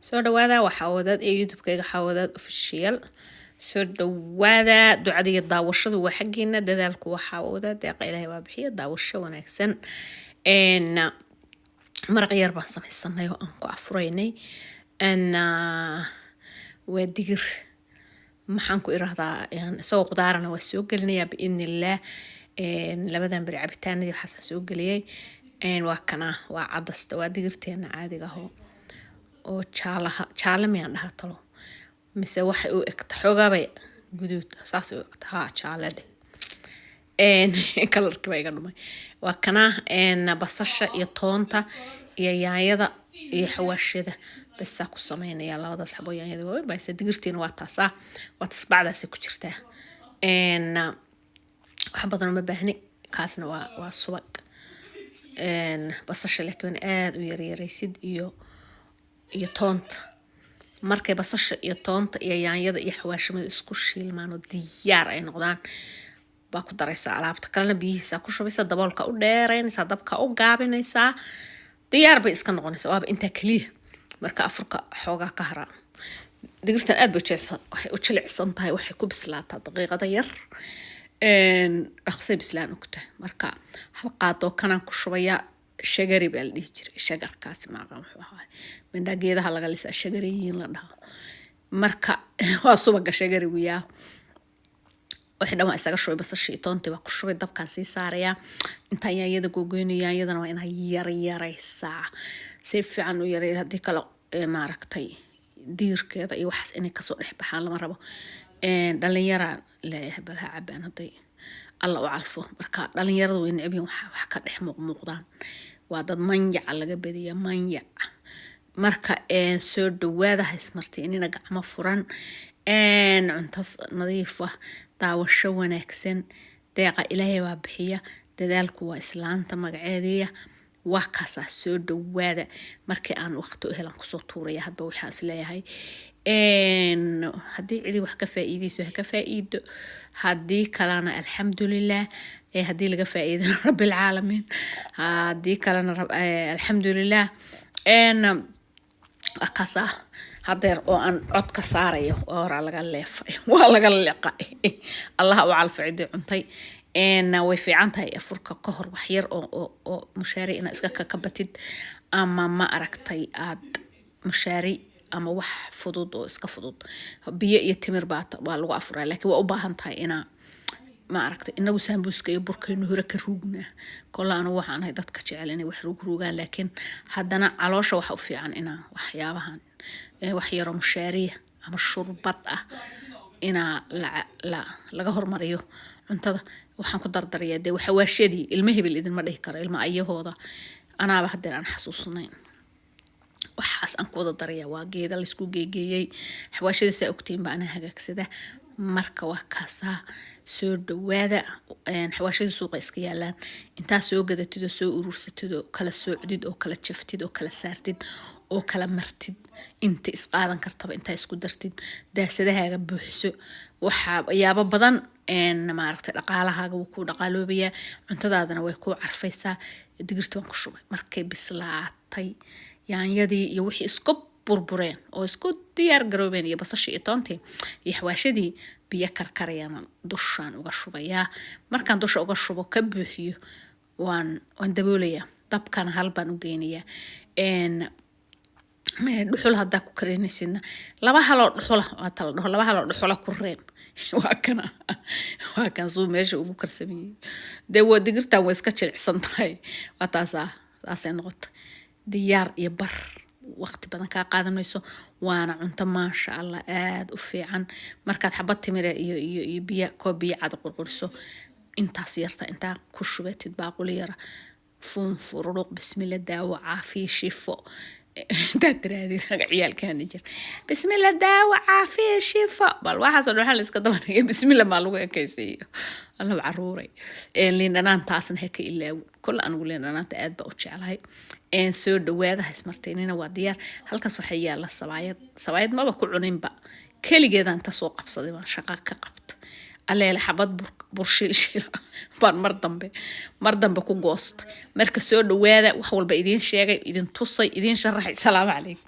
soo dhawaada waxaa wadaad ee youtube-kayga xawadaad official soo dhawaada ducadiga daawashadu waa xageena dadaalku waxaa wadaad deeqa ilaahay waa bixiya daawasho wanaagsan maraq yar baan samaysanay oo aan ku afuraynay waa digir maxaan ku iraahdaa isagoo qudaarana waa soo gelinayaa biidnillaah labadan bari cabitaanadii waxaasaan soo geliyay waa kana waa cadasta waa digirteena caadiga oo jaale miyaan dhahaa talo mise waxay u egta xogaabay guduud saas u egta haa jaale kalarkii baa iga dhumay waa kana basasha iyo toonta iyo yaanyada iyo xawaashida basa ku sameynaya labadaas xabo yaanyada waa baa digirteena waa taasa waa tasbacdaas ku jirtaa wax badan ma baahni kaasna waa subag basasha laakiin aad u yaryaraysid iyo toonta markay basasha iyo toonta iyo yaanyada iyo xawaashimada isku shiilmaan oo diyaar ay noqdaan baa ku daraysaa alaabta kalena biyihiisa ku shubaysaa daboolka u dheeraynaysaa dabka u gaabinaysaa diyaar bay iska noqonaysaa waaba intaa kaliya marka afurka xoogaa ka haraa digirtan aad bay waxay u jilicsan tahay waxay ku bislaataa daqiiqada yar dhaqsay bislaan ogta marka hal qaadoo kanaan ku shubayaa shagari baa la dhihi jiray shagarkaasi maaqan wuxuu ahaa mindhaa geedaha laga lisaa shagariyiin la dhaho marka waa subaga shagarigiyaa wixii dhan waa isaga shubay basashii toontii baa ku shubay dabkaan sii saarayaa intaan yaanyada googoynaya yaanyadana waa inaa yaryaraysaa si fiican u yaryar haddii kale maaragtay diirkeeda iyo waxaas inay kasoo dhex baxaan lama rabo dhalinyara leeyahay balha cabaan hadday alla u calfo marka dhalinyarada way necbiin wax ka dhex muuqdaan waa dad manyaca laga badiya manyac marka soo dhawaada haysmartay inina gacmo furan cunto nadiif ah daawasho wanaagsan deeqa ilaahay waa bixiya dadaalku waa islaanta magaceediya waa kaasaa soo dhawaada markii aan waqti u helan kusoo tuuraya hadba waxaan isleeyahay haddii cidi wax ka faa'iidayso ha ka faa'iido haddii kalena alxamdulilah haddii laga faa'iidana rabbilcaalamiin haddii kalena alxamdulilah waa kaasaa hadeer oo aan cod ka saarayo horaa laga leefay waa laga leeqay allaha u calfo cidii cuntay way fiican tahay afurka ka hor wax yar oo mushaari ina iska kakabatid ama ma aragtay aad mushaari ama wax fudud oo iska fudud biyo iyo timir baa lagu afuraa laakiin waa u baahan tahay inaa ma aragtay inagu sambuuska iyo burkaynu hore ka ruugnaa kolla anu waxaan ahay dadka jecel inay wax ruugaan laakiin haddana caloosha waxa u fiican inaa waxyaabahan wax yaro mushaariya ama shurbad ah inaa laga hormariyo cuntada waxaan ku dardarayaa dee xawaashadii ilma hebel idinma dhihi karo ilma ayahooda anaaba haddeen aan xasuusnayn waxaas aan ku wada daraya waa geeda laysku geegeeyey xawaashada saa ogtiin baa anaa hagaagsada marka waa kaasaa soo dhawaada xawaashada suuqa iska yaalaan intaa soo gadatid oo soo urursatid oo kala soocdid oo kala jaftid oo kala saartid oo kala martid inta isqaadan kartaba intaa isku dartid daasadahaaga buuxiso waxaa yaabo badan maaragtay dhaqaalahaaga wuu ku dhaqaaloobayaa cuntadaadana way ku carfaysaa digirta waan ku shubay markay bislaatay yaanyadii iyo wixii isku burbureen oo isku diyaar garoobeen iyo basashii iyo toontii iyo xawaashadii biyo karkarayaan dushaan uga shubayaa markaan dusha uga shubo ka buuxiyo waan daboolayaa dabkana hal baan u geynayaa dhuxul haddaa ku karinaysidna laba haloo dhuxula waa tala dhaho laba haloo dhuxula ku reeb waa kan suu meesha ugu karsameeyey dee waa digirtan way iska jilicsan tahay waa taasay noqota diyaar iyo bar waqti badan kaa qaadanayso waana cunto maasha allah aad u fiican markaad xabad timire iyo biyo koob biyo cad qurquriso intaas yarta intaa ku shubatid baaquli yara fururuq bismillah daawo caafiya shifo intaad tirahdid ciyaalkaana jir bismillah daawo caafiya shifo bal waxaasoo dhan waxaa la iska dabanaya bismillah maa lagu ekaysiiyo allaba caruuray liin dhanaantaasna ha ka ilaawo kolle anigu liin dhanaanta aad baa u jeclahay soo dhawaada haysmartaynina waa diyaar halkaas waxaa yaala sabaayad maba ku cuninba keligeeda inta soo qabsaday baan shaqa ka qabto alleele xabad burshiilshila baan mar dambe ku goostay marka soo dhawaada wax walba idiin sheegay idin tusay idiin sharaxay salaamu calaykum